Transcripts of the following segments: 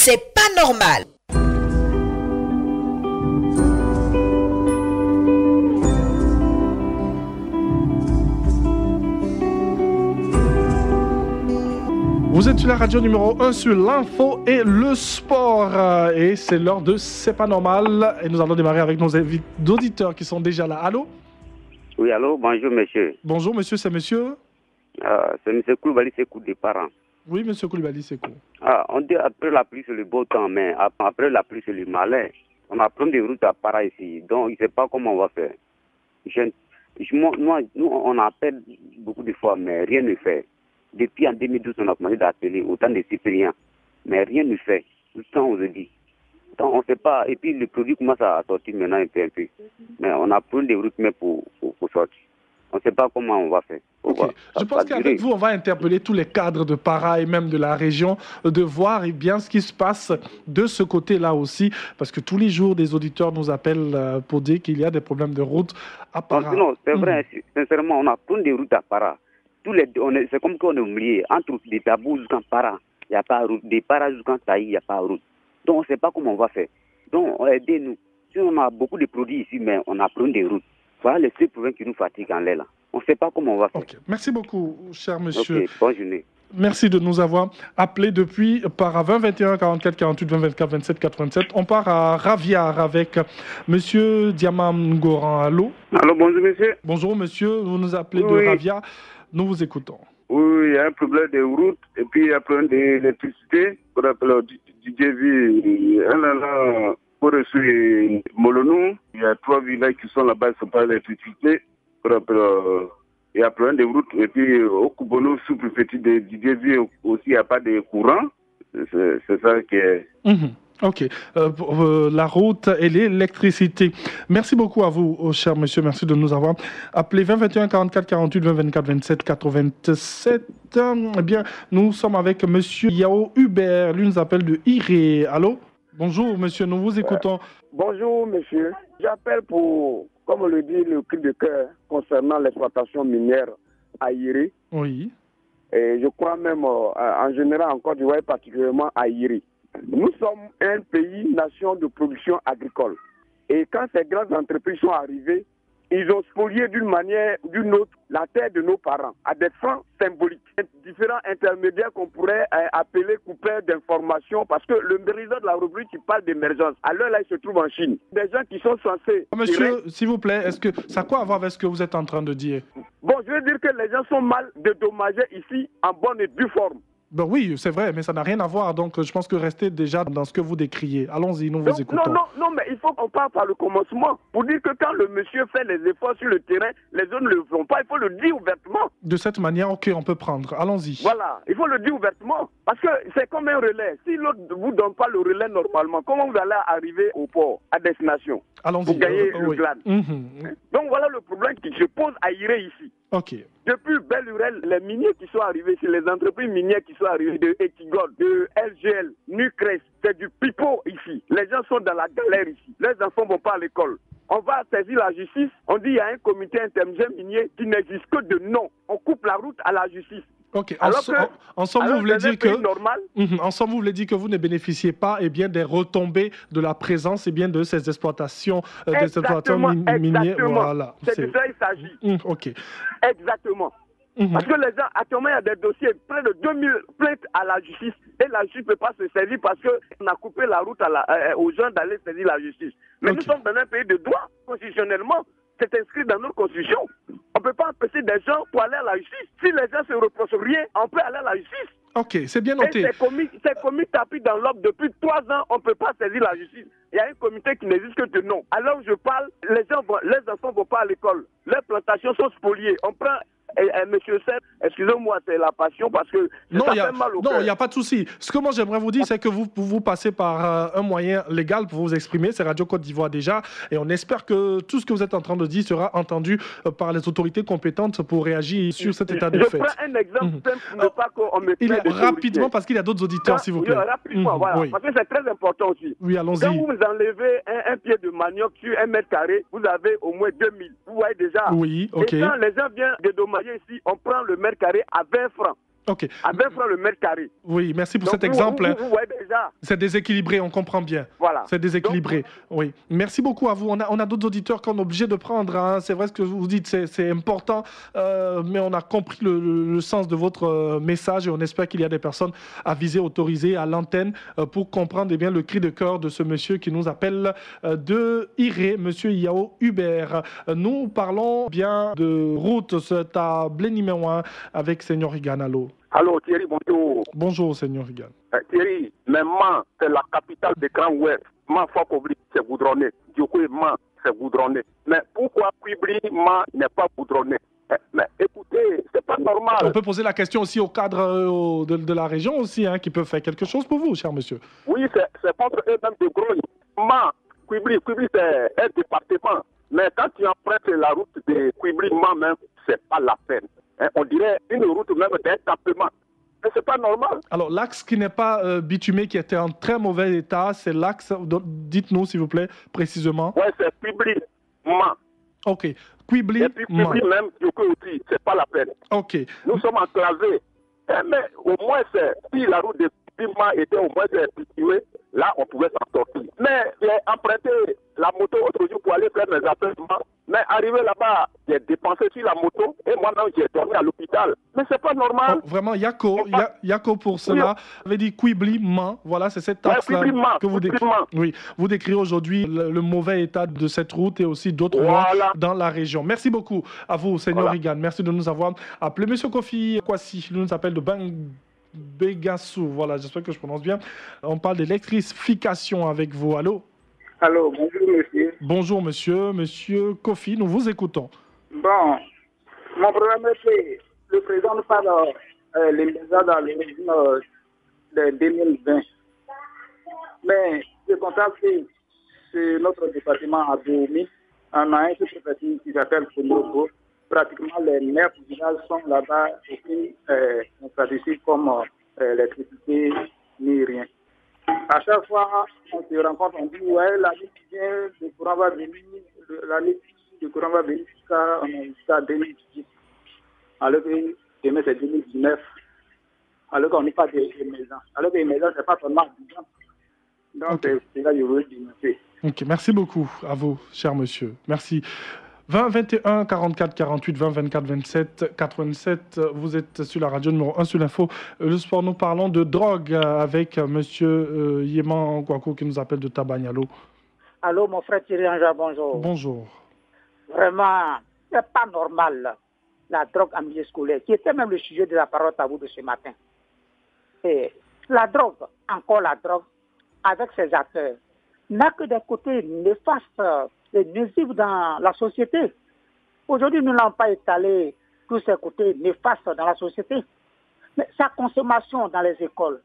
c'est pas normal. Vous êtes sur la radio numéro 1 sur l'info et le sport. Et c'est l'heure de C'est pas normal. Et nous allons démarrer avec nos auditeurs qui sont déjà là. Allô? Oui, allô, bonjour monsieur. Bonjour monsieur, c'est monsieur? C'est monsieur Koulibaly Sekou des parents. Oui, monsieur Koulibaly Sekou. On dit après la pluie c'est le beau temps, mais après la pluie c'est le malin. On a plein de routes à Para ici, donc il ne sait pas comment on va faire. Nous, on appelle beaucoup de fois, mais rien ne fait. Depuis en 2012, on a commencé d'appeler autant de Cypriens, mais rien ne fait. Tout le temps, on se dit. Donc, on ne sait pas. Et puis, le produit commence à sortir maintenant un peu. Mais on a plein de routes mais pour sortir. On ne sait pas comment on va faire. Okay. Je pense qu'avec vous, on va interpeller tous les cadres de Para et même de la région de voir bien ce qui se passe de ce côté-là aussi. Parce que tous les jours, des auditeurs nous appellent pour dire qu'il y a des problèmes de route à Para. Non, c'est vrai. Sincèrement, on a plein de routes à Para. C'est comme qu'on est oublié. Entre des tabous jusqu'à Para, il n'y a pas de route. Des Para jusqu'à Taï, il n'y a pas de route. Donc, on ne sait pas comment on va faire. Donc, aidez-nous. Si on a beaucoup de produits ici, mais on a plein de routes. Voilà les seuls problèmes qui nous fatiguent en l'air là. On ne sait pas comment on va faire. Okay. Merci beaucoup, cher monsieur. Okay, bonne journée. Merci de nous avoir appelés depuis Para 20 21 44 48 20 24 27 87. On part à Raviar avec monsieur Diamam Goran. Allô? Allô, bonjour monsieur. Bonjour monsieur, vous nous appelez de Raviar. Nous vous écoutons. Oui, il y a un problème de route et puis il y a un problème d'électricité. Pour rappel du DV, pour reçu Molonou, il y a 3 villages qui sont là-bas, ils ne sont pas l'électricité. Pour rappel, il y a un problème de route. Et puis au Koubono, sous-préfecture du DV aussi, il n'y a pas de courant. C'est ça qui est... Ok, la route et l'électricité. Merci beaucoup à vous, cher monsieur. Merci de nous avoir appelé 20 21 44 48 20 24 27 87. Eh bien, nous sommes avec monsieur Yao Hubert. Lui nous appelle de Iré. Allô? Bonjour, monsieur. Nous vous écoutons. Bonjour, monsieur. J'appelle pour, comme le dit le cri de cœur concernant l'exploitation minière à Iré. Oui. Et je crois même en général en Côte d'Ivoire, particulièrement à Iré. Nous sommes un pays, nation de production agricole. Et quand ces grandes entreprises sont arrivées, ils ont spolié d'une manière ou d'une autre la terre de nos parents à des fins symboliques. Différents intermédiaires qu'on pourrait appeler coupeurs d'informations parce que le président de la République qui parle d'émergence, à l'heure là, il se trouve en Chine. Des gens qui sont censés... Monsieur, s'il vous plaît, est-ce que ça a quoi à voir avec ce que vous êtes en train de dire? Bon, je veux dire que les gens sont mal dédommagés ici en bonne et due forme. Ben oui, c'est vrai, mais ça n'a rien à voir. Donc, je pense que restez déjà dans ce que vous décriez. Allons-y, nous vous écoutons. Non, mais il faut qu'on parte par le commencement. Pour dire que quand le monsieur fait les efforts sur le terrain, les autres ne le font pas. Il faut le dire ouvertement. De cette manière, ok, on peut prendre. Allons-y. Voilà, il faut le dire ouvertement. Parce que c'est comme un relais. Si l'autre ne vous donne pas le relais normalement, comment vous allez arriver au port, à destination? Allons-y. Pour gagner le oui. glade. Donc voilà le problème qui se pose à Iré ici. Ok. Depuis Belle-Urel, les miniers qui sont arrivés, c'est les entreprises minières qui sont arrivées de Etigol, de LGL, Nucres, c'est du pipeau ici. Les gens sont dans la galère ici. Les enfants ne vont pas à l'école. On va saisir la justice. On dit qu'il y a un comité intermédiaire minier qui n'existe que de nom. On coupe la route à la justice. Ok, ensemble, vous voulez dire que normal, ensemble, vous voulez dire que vous ne bénéficiez pas des retombées de la présence et de ces exploitations, des exploitants miniers. Voilà. C'est de ça qu'il s'agit. Ok. Exactement. Parce que les gens, actuellement, il y a des dossiers, près de 2000 plaintes à la justice, et la justice ne peut pas se saisir parce qu'on a coupé la route aux gens d'aller saisir la justice. Mais nous sommes dans un pays de droit, constitutionnellement. C'est inscrit dans notre constitution. On ne peut pas empêcher des gens pour aller à la justice. Si les gens ne se reprochent rien, on peut aller à la justice. Ok, c'est bien noté. Et c'est commis tapis dans l'ordre depuis 3 ans, on ne peut pas saisir la justice. Il y a un comité qui n'existe que de nom. Alors je parle, les enfants ne vont pas à l'école. Les plantations sont spoliées. On prend... Monsieur Sepp, excusez-moi, c'est la passion parce que ça fait mal au cœur. Non, il n'y a pas de souci. Ce que moi j'aimerais vous dire, c'est que vous passez par un moyen légal pour vous exprimer. C'est Radio Côte d'Ivoire déjà. Et on espère que tout ce que vous êtes en train de dire sera entendu par les autorités compétentes pour réagir sur cet état de fait. Je prends un exemple simple pour ne pas qu'on me traite de rapidement, parce qu'il y a d'autres auditeurs, s'il vous plaît. Rapidement, voilà. Oui. Parce que c'est très important aussi. Oui, allons-y. Quand vous enlevez un pied de manioc sur 1 mètre carré, vous avez au moins 2000. Vous voyez déjà. Oui, ok. Et quand les gens viennent dédommager ici, on prend le mètre carré à 20 francs. Ok. à 20 francs le mètre carré. Oui, merci pour Donc, cet exemple. Vous voyez déjà. C'est déséquilibré, on comprend bien. Voilà. C'est déséquilibré. Donc, oui. Merci beaucoup à vous. On a d'autres auditeurs qu'on est obligés de prendre. Hein. C'est vrai ce que vous dites, c'est important, mais on a compris le sens de votre message et on espère qu'il y a des personnes avisées, autorisées à l'antenne pour comprendre bien le cri de cœur de ce monsieur qui nous appelle de Iré, monsieur Yao Hubert. Nous parlons bien de route, c'est à Bléniméouin avec Seigneur Higanalo. Allô Thierry, bonjour. Bonjour Seigneur Higan. Thierry, mais Man, c'est la capitale des Grands Ouest. Man, Fakobli, c'est goudronné. Diokoé, Man, c'est goudronné. Mais pourquoi Kwibli, Man, n'est pas goudronné? Mais écoutez, c'est pas normal. On peut poser la question aussi au cadre de la région aussi, hein, qui peuvent faire quelque chose pour vous, cher monsieur. Oui, c'est contre eux-mêmes de grogne. Man, Kwibli, c'est un département. Mais quand tu empruntes la route de Kwibli, Man, même, c'est pas la peine. On dirait une route même d'un campement. Mais c'est pas normal. Alors, l'axe qui n'est pas bitumé, qui était en très mauvais état, c'est l'axe, dites-nous s'il vous plaît, précisément. Oui, c'est Kwibli, Man. Ok. Kwibli, et puis Kwibli même, aussi, c'est pas la peine. Ok. Nous sommes enclavés. Mais au moins, si la route de Kwibli était au moins située, là, on pouvait s'en sortir. Mais j'ai emprunté la moto l'autre jour pour aller faire mes appels. Mais arrivé là-bas, j'ai dépensé sur la moto et moi-même, j'ai dormi à l'hôpital. Mais c'est pas normal. Oh, vraiment, Yako pour cela. Vous avez dit Kwibli, Man. Voilà, c'est cette axe-là que vous décrivez. Oui, vous décrivez aujourd'hui le mauvais état de cette route et aussi d'autres voies dans la région. Merci beaucoup à vous, Seigneur Higan. Merci de nous avoir appelé. Monsieur Kofi Kwasi, il nous appelle de Bégassou. Voilà, j'espère que je prononce bien. On parle d'électrification avec vous. Allô? Allô, bonjour monsieur. Bonjour monsieur. Monsieur Kofi, nous vous écoutons. Bon, mon problème est que le président nous parle les médias dans le régime de 2020. Mais je constate que c'est notre département à Doumi. On a un sous-préfet qui s'appelle Konobo. Pratiquement les maires du village sont là-bas, aucune infrastructure comme l'électricité ni rien. À chaque fois, on se rencontre, on dit, ouais, l'année qui vient, le courant va venir, l'année le courant va venir jusqu'à 2018. Alors que demain, c'est 2019. Alors qu'on n'est pas des maisons. Alors que les maisons, ce n'est pas seulement 10 ans. Donc, c'est là que je veux dénoncer. Ok, merci beaucoup à vous, cher monsieur. Merci. 20 21 44 48 20 24 27 87. Vous êtes sur la radio numéro 1 sur l'info. Le sport, nous parlons de drogue avec monsieur Yéman Kouakou qui nous appelle de Tabagnalo. Allô, mon frère Thierry Anja, bonjour. Bonjour. Vraiment, c'est pas normal, la drogue en milieu scolaire, qui était même le sujet de la parole à vous de ce matin. Et la drogue, encore la drogue, avec ses acteurs, n'a que des côtés néfastes et nuisibles dans la société. Aujourd'hui, nous n'avons pas étalé tous ces côtés néfastes dans la société. Mais sa consommation dans les écoles,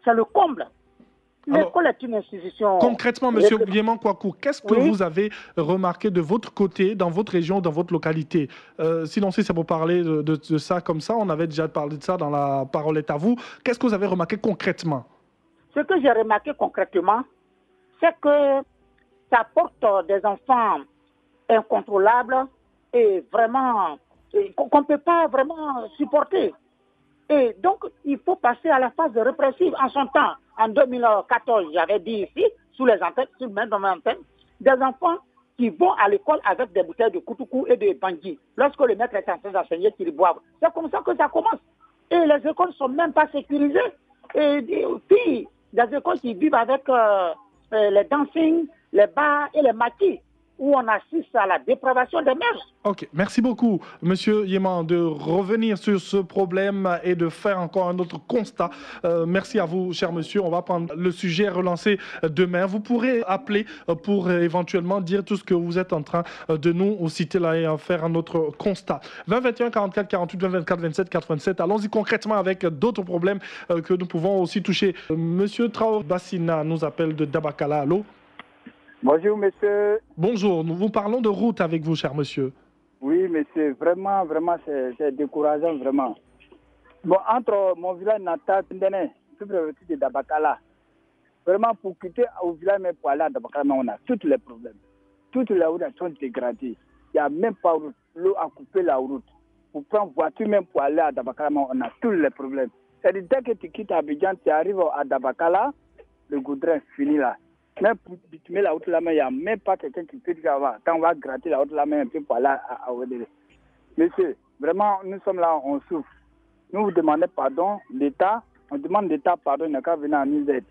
c'est le comble. L'école est une institution... Concrètement, M. Yéman Kouakou, qu'est-ce que vous avez remarqué de votre côté, dans votre région, dans votre localité? Sinon, si c'est pour parler de ça comme ça, on avait déjà parlé de ça dans la parole est à vous. Qu'est-ce que vous avez remarqué concrètement? Ce que j'ai remarqué concrètement, c'est que ça porte des enfants incontrôlables et vraiment qu'on ne peut pas vraiment supporter. Et donc, il faut passer à la phase répressive. En son temps, en 2014, j'avais dit ici, sous les antennes, dans mes antennes, des enfants qui vont à l'école avec des bouteilles de koutoukou et de bangui. Lorsque le maître est en train d'enseigner, qu'ils boivent. C'est comme ça que ça commence. Et les écoles ne sont même pas sécurisées. Et puis, des écoles qui vivent avec les dancing, les bars et les maquis, où on assiste à la dépravation des mœurs. Ok, merci beaucoup, Monsieur Yéman, de revenir sur ce problème et de faire encore un autre constat. Merci à vous, cher monsieur. On va prendre le sujet relancé demain. Vous pourrez appeler pour éventuellement dire tout ce que vous êtes en train de nous citer là et faire un autre constat. 20 21 44 48 20 24 27 87. Allons-y concrètement avec d'autres problèmes que nous pouvons aussi toucher. Monsieur Traoré Bassina nous appelle de Dabakala. Allô? Bonjour, monsieur. Bonjour, nous vous parlons de route avec vous, cher monsieur. Oui, monsieur, vraiment, c'est décourageant, vraiment. Bon, entre mon village natal, Tindene, tout le de Dabakala, vraiment, pour quitter au village, mais pour aller à Dabakala, on a tous les problèmes. Toutes les routes sont dégradées. Il n'y a même pas route. L'eau a coupé la route. pour prendre voiture même pour aller à Dabakala, on a tous les problèmes. C'est-à-dire, dès que tu quittes Abidjan, tu arrives à Dabakala, le goudron est fini là. Même pour bitumer la route là, il n'y a même pas quelqu'un qui peut dire quand on va gratter la route là, un peu pour aller à Ouadélé. Monsieur, vraiment, nous sommes là, on souffre. Nous vous demandons pardon, l'État, on demande l'État pardon, il n'a qu'à venir nous aider.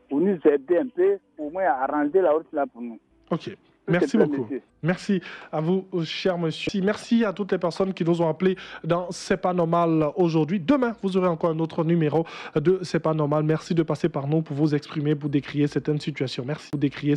Pour nous aider un peu, au moins à arranger la route là pour nous. Ok. Merci beaucoup. Merci à vous, cher monsieur. Merci à toutes les personnes qui nous ont appelés dans C'est pas normal aujourd'hui. Demain, vous aurez encore un autre numéro de C'est pas normal. Merci de passer par nous pour vous exprimer, pour décrier certaines situations. Merci pour décrier